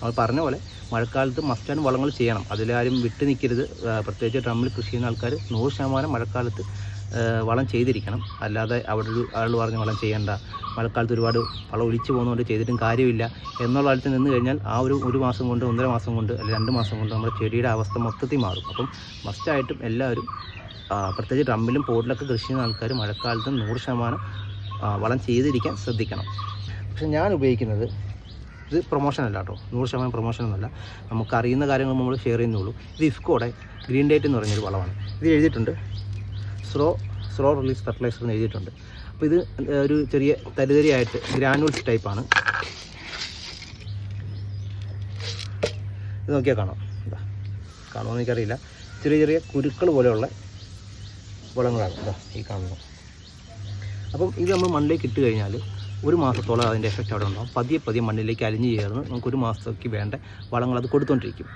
നമ്മൾ പറഞ്ഞ പോലെ മഴക്കാലത്ത് മസ്റ്റാനും വളങ്ങൾ ചെയ്യണം, അതിലാരും വിട്ടു നിൽക്കരുത്. പ്രത്യേകിച്ച് ഡ്രമ്മിൽ കൃഷി ചെയ്യുന്ന ആൾക്കാർ 100% മഴക്കാലത്ത് വളം ചെയ്തിരിക്കണം. അല്ലാതെ അവിടെ ഒരു ആൾ പറഞ്ഞ് വളം ചെയ്യേണ്ട, മഴക്കാലത്ത് ഒരുപാട് വളം ഒലിച്ചു പോകുന്നതുകൊണ്ട് ചെയ്തിട്ടും കാര്യമില്ല എന്നുള്ള കാലത്ത് നിന്ന് കഴിഞ്ഞാൽ ആ ഒരു മാസം കൊണ്ട് 1.5 മാസം കൊണ്ട് അല്ലെങ്കിൽ 2 മാസം കൊണ്ട് നമ്മുടെ ചെടിയുടെ അവസ്ഥ മൊത്തത്തിൽ മാറും. അപ്പം മസ്റ്റായിട്ടും എല്ലാവരും പ്രത്യേകിച്ച് ഡ്രമ്മിലും പോട്ടിലൊക്കെ കൃഷി ചെയ്യുന്ന ആൾക്കാർ മഴക്കാലത്ത് 100% വളം ചെയ്തിരിക്കാൻ ശ്രദ്ധിക്കണം. പക്ഷെ ഞാൻ ഉപയോഗിക്കുന്നത് ഇത് പ്രൊമോഷനല്ല കേട്ടോ, 100% പ്രൊമോഷനൊന്നുമല്ല, നമുക്കറിയുന്ന കാര്യങ്ങൾ നമ്മൾ ഷെയർ ചെയ്യുന്നുള്ളൂ. ഇത് ഇഫ്കോയുടെ ഗ്രീൻ ഡേറ്റ് എന്ന് പറഞ്ഞൊരു വളമാണ്. ഇത് എഴുതിയിട്ടുണ്ട് സ്ലോ റിലീസ് ഫെർട്ടിലൈസർ എന്ന് എഴുതിയിട്ടുണ്ട്. അപ്പോൾ ഇത് ഒരു ചെറിയ തരിതരിയായിട്ട് ഗ്രാനുൾസ് ടൈപ്പാണ്. ഇത് നോക്കിയാൽ കാണാം, എന്താ കാണുമെന്ന് എനിക്കറിയില്ല, ചെറിയ ചെറിയ കുരുക്കൾ പോലെയുള്ള വളങ്ങളാണ് ഇതാ ഈ കാണുന്നത്. അപ്പം ഇത് നമ്മൾ മണ്ണിലേക്ക് ഇട്ട് കഴിഞ്ഞാൽ 1 മാസത്തോളം അതിൻ്റെ എഫക്റ്റ് അവിടെ ഉണ്ടാകും. പതിയെ മണ്ണിലേക്ക് അലിഞ്ഞ് ചേർന്ന് നമുക്ക് 1 മാസത്തേക്ക് വേണ്ട വളങ്ങൾ അത് കൊടുത്തുകൊണ്ടിരിക്കും.